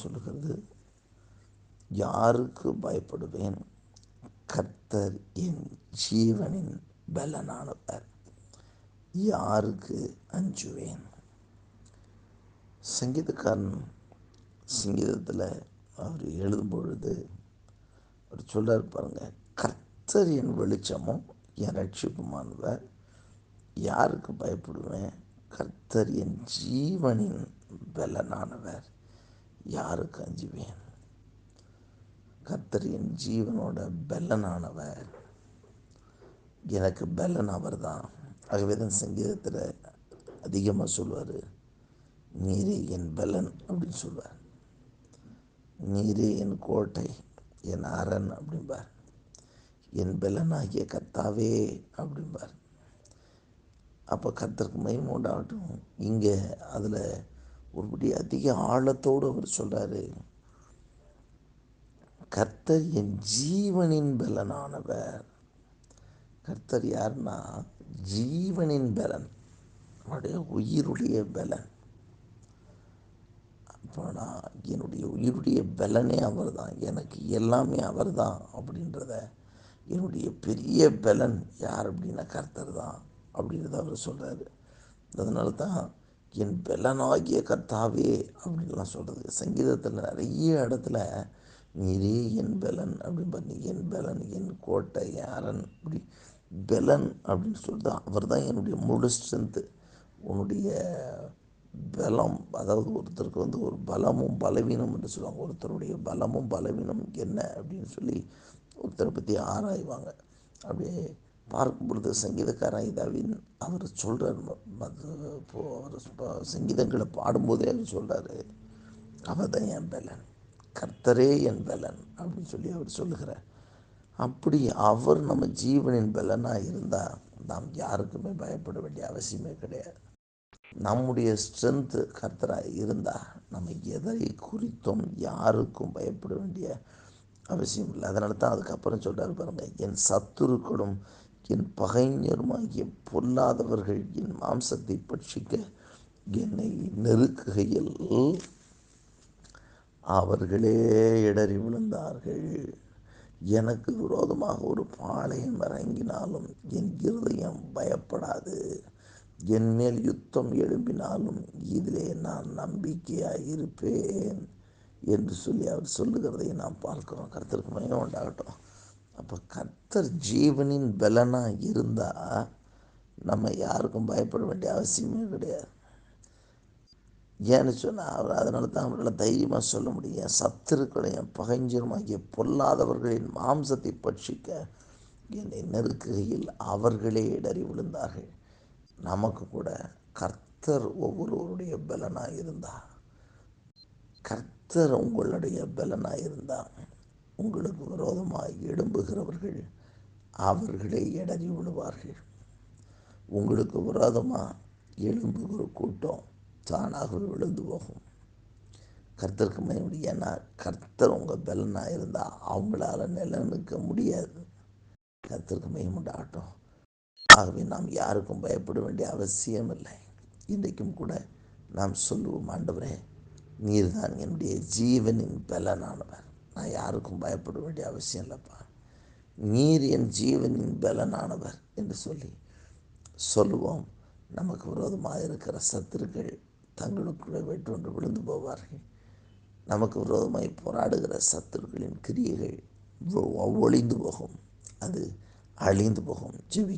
சொல்லுகிறது, யாருக்கு பயப்படுவேன்? கர்த்தர் என் ஜீவனின் பலனானவர். யாருக்கு அஞ்சுவேன்? சங்கீதக்காரன் சங்கீதத்தில் அவர் எழுதும் பொழுது அவர் சொல்கிறார் பாருங்க, கர்த்தர் என் வெளிச்சமும் என் ரட்சிப்புமானவர். யாருக்கு பயப்படுவேன்? கர்த்தர் என் ஜீவனின் பலனானவர். யாருக்கு அஞ்சுவேன்? கர்த்தர் என் ஜீவனோட பலனானவர். எனக்கு பலன் அவர் தான். ஆகவே தான் சங்கீதத்தில் அதிகமாக சொல்வார், நீரே என் பலன் அப்படின்னு சொல்வார். நீரே என் கோட்டை, என் அரண் அப்படிம்பார். என் பலனாகிய கர்த்தாவே அப்படிம்பார். அப்போ கர்த்தருக்கு மகிமை உண்டாகட்டும். இங்கே அதில் ஒருபடி அதிக ஆழத்தோடு அவர் சொல்கிறாரு, கர்த்தர் என் ஜீவனின் பலனானவர். கர்த்தர் யாருன்னா ஜீவனின் பலன், அவருடைய உயிருடைய பலன். அப்போ நான் என்னுடைய உயிருடைய பலனே அவர் தான், எனக்கு எல்லாமே அவர் தான் அப்படின்றத, என்னுடைய பெரிய பலன் யார் அப்படின்னா கர்த்தர் தான் அப்படின்றத அவர் சொல்கிறாரு. அதனால தான் என் பலனாகிய கர்த்தாவே அப்படின்லாம் சொல்கிறது. சங்கீதத்தில் நிறைய இடத்துல நீரே என் பலன் அப்படின்னு பண்ணி, என் பலன், என் கோட்டை, என் அரண், இப்படி பலன் அப்படின்னு சொல்லிட்டு அவர் தான் என்னுடைய முழு ஸ்ட்ரென்த்து. உன்னுடைய பலம், அதாவது ஒருத்தருக்கு ஒரு பலமும் பலவீனம் என்று சொல்லுவாங்க. ஒருத்தருடைய பலமும் பலவீனம் என்ன அப்படின்னு சொல்லி ஒருத்தரை பற்றி ஆராய்வாங்க. அப்படியே பார்க்கும் பொழுது சங்கீதக்காரன் இதாவின் அவர் சொல்கிறார், அவர் சங்கீதங்களை பாடும்போதே அவர் சொல்கிறாரு, அவர் தான் என் பலன், கர்த்தரே என் பலன் அப்படின்னு சொல்லி அவர் சொல்லுகிறார். அப்படி அவர் நம்ம ஜீவனின் பலனாக இருந்தால் நாம் யாருக்குமே பயப்பட வேண்டிய அவசியமே கிடையாது. நம்முடைய ஸ்ட்ரென்த்து கர்த்தராக இருந்தால் நம்ம எதை குறித்தும் யாருக்கும் பயப்பட வேண்டிய அவசியம் இல்லை. அதனால தான் அதுக்கப்புறம் சொல்கிறார் பாருங்க, என் சத்துருக்களும் என் பகைஞருமாகிய பொல்லாதவர்கள் என் மாம்சத்தை பட்சிக்க என்னை நெருக்குகையில் அவர்களே இடறி விழுந்தார்கள். எனக்கு விரோதமாக ஒரு பாளையம் இறங்கினாலும் என் இருதயம் பயப்படாது. என் மேல் யுத்தம் எழும்பினாலும் இதிலே நான் நம்பிக்கையாக இருப்பேன் என்று சொல்லி அவர் சொல்லுகிறதை நாம் பார்க்கிறோம். கர்த்தருக்கு மகிமை உண்டாகட்டும். அப்போ கர்த்தர் ஜீவனின் பலனாக இருந்தால் நம்ம யாருக்கும் பயப்பட வேண்டிய அவசியமே கிடையாது. ஏன்னு சொன்னால் அவர், அதனால தான் அவரால் தைரியமாக சொல்ல முடியும், சத்துருக்களையும் பகைஞ்சருமாகிய பொல்லாதவர்களின் மாம்சத்தை பட்சிக்க என்னை நெருக்குகையில் அவர்களே இடறி விழுந்தார்கள். நமக்கு கூட கர்த்தர் ஒவ்வொருவருடைய பலனாக இருந்தால், கர்த்தர் உங்களுடைய பலனாக இருந்தால், உங்களுக்கு விரோதமாக எழும்புகிறவர்கள் அவர்களே இடறி விழுவார்கள். உங்களுக்கு விரோதமாக எழும்புகிற கூட்டம் தானாக விழுந்து போகும். கர்த்தருக்கு மகிமை. ஏன்னா கர்த்தர் உங்கள் பலனாக இருந்தால் அவங்களால நிலநிற்க முடியாது. கர்த்தருக்கு மகிமை உண்டாகட்டும். ஆகவே நாம் யாருக்கும் பயப்பட வேண்டிய அவசியம் இல்லை. இன்றைக்கும் கூட நாம் சொல்லுவோம், ஆண்டவரே நீர் தான் என்னுடைய ஜீவனின் பலனானவர், நான் யாருக்கும் பயப்பட வேண்டிய அவசியம் இல்லைப்பா, நீர் என் ஜீவனின் பலனானவர் என்று சொல்லி சொல்லுவோம். நமக்கு விரோதமாக இருக்கிற சத்துருக்கள் தங்களுக்குள்ளே வெற்றொன்று விழுந்து போவார்கள். நமக்கு விரோதமாய் போராடுகிற சத்துருக்களின் கிரியைகள் ஒளிந்து போகும், அது அழிந்து போகும். ஜெபி